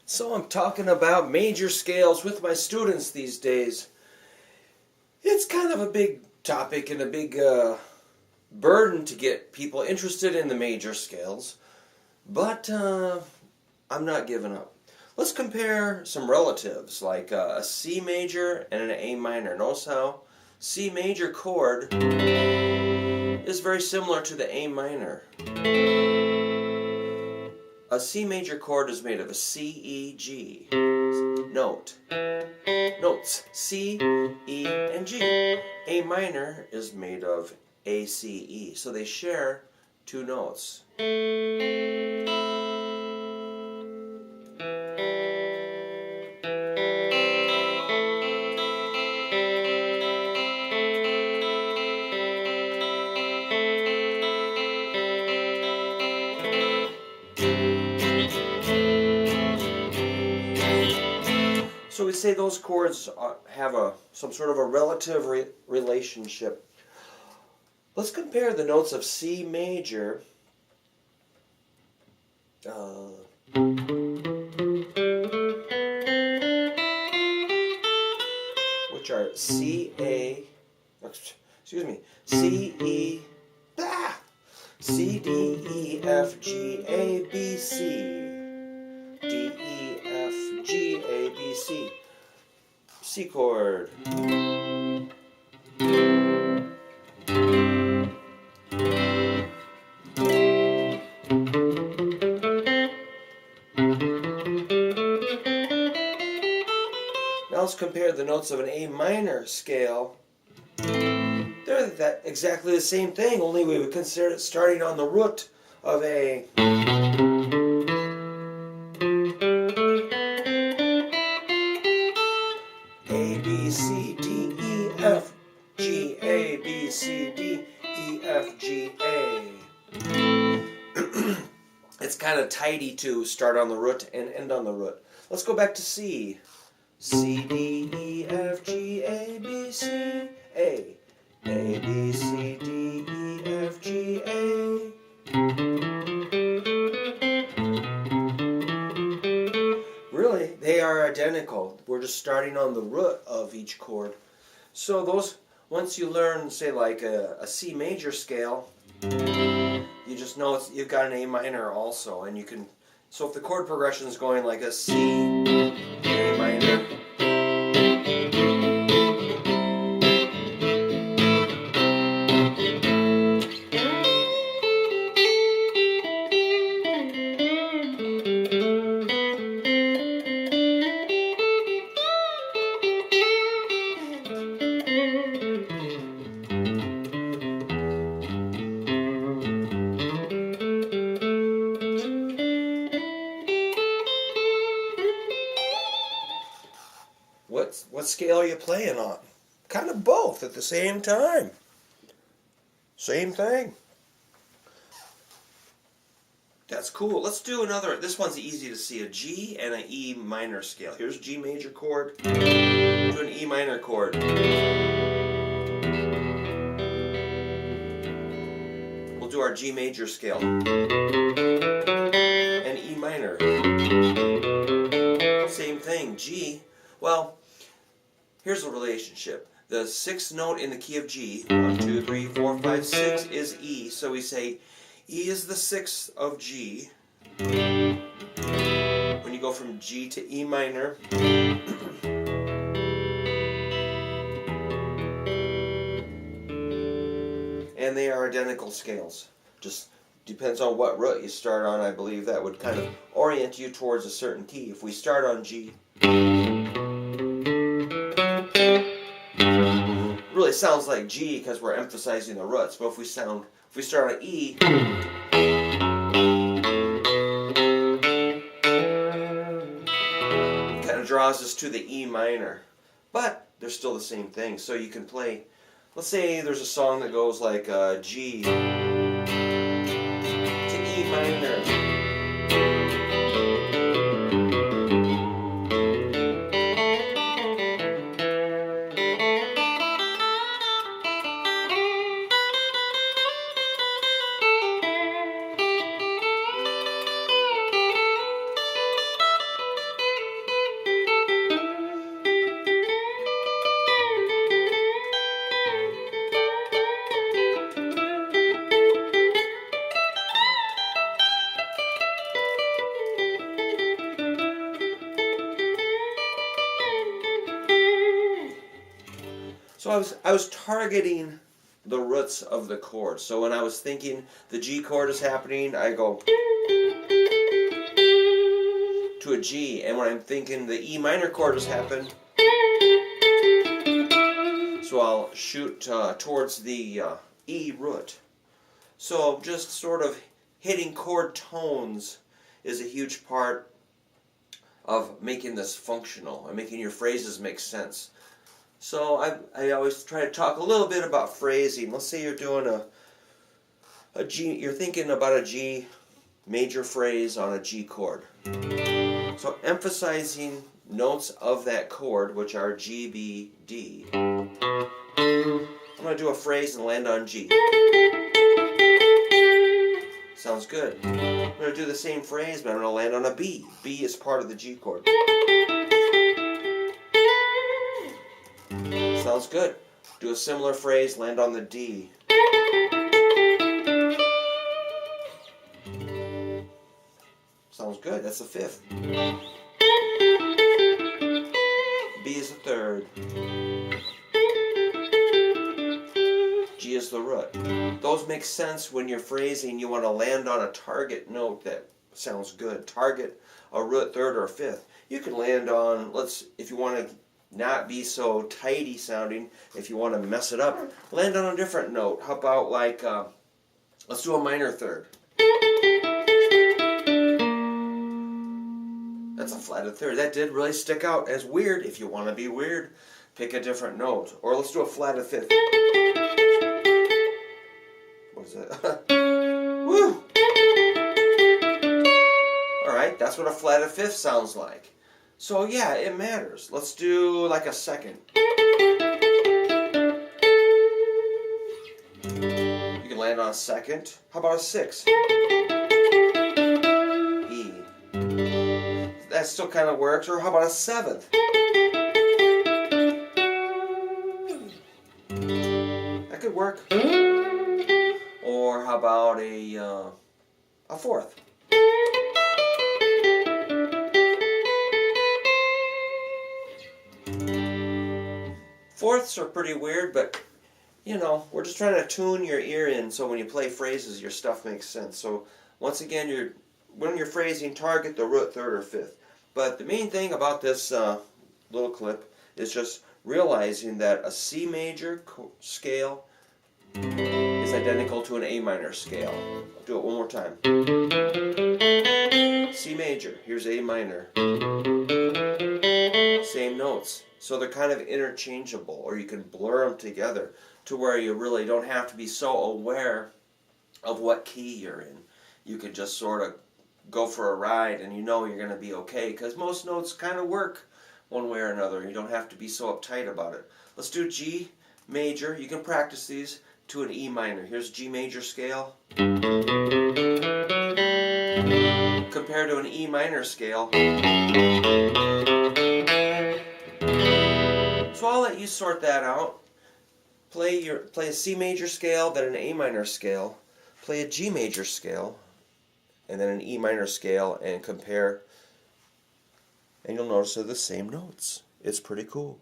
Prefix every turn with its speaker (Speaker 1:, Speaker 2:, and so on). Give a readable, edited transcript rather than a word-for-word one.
Speaker 1: So I'm talking about major scales with my students these days. It's kind of a big topic and a big burden to get people interested in the major scales, but I'm not giving up. Let's compare some relatives like a C major and an A minor. Notice how C major chord is very similar to the A minor. A C major chord is made of a C, E, G notes, C, E, and G. A minor is made of A, C, E, so they share two notes. So we say those chords have some sort of a relative relationship. Let's compare the notes of C major which are C, E, C, D, E, F, G, A, B, C. D, E, F, G, A, B, C. C chord. Now let's compare the notes of an A minor scale. They're exactly the same thing, only we would consider it starting on the root of A. A, B, C, D, E, F, G, A, B, C, D, E, F, G, A. It's kind of tidy to start on the root and end on the root. Let's go back to C. C, D, E, F, G, A, B, C, A. A, B, C, D, E, F, G, A. Really, they are identical. We're just starting on the root of each chord. So those, once you learn, say like a C major scale, you just know you've got an A minor also, and you can. So if the chord progression is going like a C, A minor. What scale are you playing on? Kind of both at the same time. Same thing. That's cool. Let's do another. This one's easy to see. A G and an E minor scale. Here's G major chord to an E minor chord. We'll do our G major scale. And E minor. Same thing. G. Well, here's the relationship. The sixth note in the key of G, 1, 2, 3, 4, 5, 6, is E. So we say E is the sixth of G. When you go from G to E minor, and they are identical scales. Just depends on what root you start on. I believe that would kind of orient you towards a certain key. If we start on G, really sounds like G because we're emphasizing the roots. But if we start on E, it kind of draws us to the E minor. But they're still the same thing. So you can play. Let's say there's a song that goes like G to E minor. So I was targeting the roots of the chord. So when I was thinking the G chord is happening, I go to a G, and when I'm thinking the E minor chord is happening, so I'll shoot towards the E root. So just sort of hitting chord tones is a huge part of making this functional and making your phrases make sense. So I always try to talk a little bit about phrasing. Let's say you're doing a G, you're thinking about a G major phrase on a G chord. So emphasizing notes of that chord, which are G, B, D. I'm going to do a phrase and land on G. Sounds good. I'm going to do the same phrase, but I'm going to land on a B. B is part of the G chord. Sounds good. Do a similar phrase, land on the D. Sounds good. That's the fifth. B is the third. G is the root. Those make sense when you're phrasing. You want to land on a target note that sounds good. Target a root, third, or fifth. You can land on, if you want to not be so tidy sounding, if you want to mess it up, land on a different note. How about let's do a minor third. That's a flatted third. That did really stick out as weird. If you want to be weird, pick a different note. Or let's do a flatted fifth. What is that? Woo! Alright, that's what a flatted fifth sounds like. So yeah, it matters. Let's do like a second. You can land on a second. How about a sixth? E. That still kind of works. Or how about a seventh? That could work. Or how about a fourth? Fourths are pretty weird, but you know, we're just trying to tune your ear in so when you play phrases, your stuff makes sense. So once again, when you're phrasing, target the root, third, or fifth. But the main thing about this little clip is just realizing that a C major scale is identical to an A minor scale. I'll do it one more time. C major, here's A minor. Same notes. So they're kind of interchangeable, or you can blur them together to where you really don't have to be so aware of what key you're in. You can just sort of go for a ride and you know you're going to be okay, because most notes kind of work one way or another. You don't have to be so uptight about it. Let's do G major. You can practice these to an E minor. Here's G major scale compared to an E minor scale. So I'll let you sort that out. Play a C major scale, then an A minor scale. Play a G major scale, and then an E minor scale, and compare. And you'll notice they're the same notes. It's pretty cool.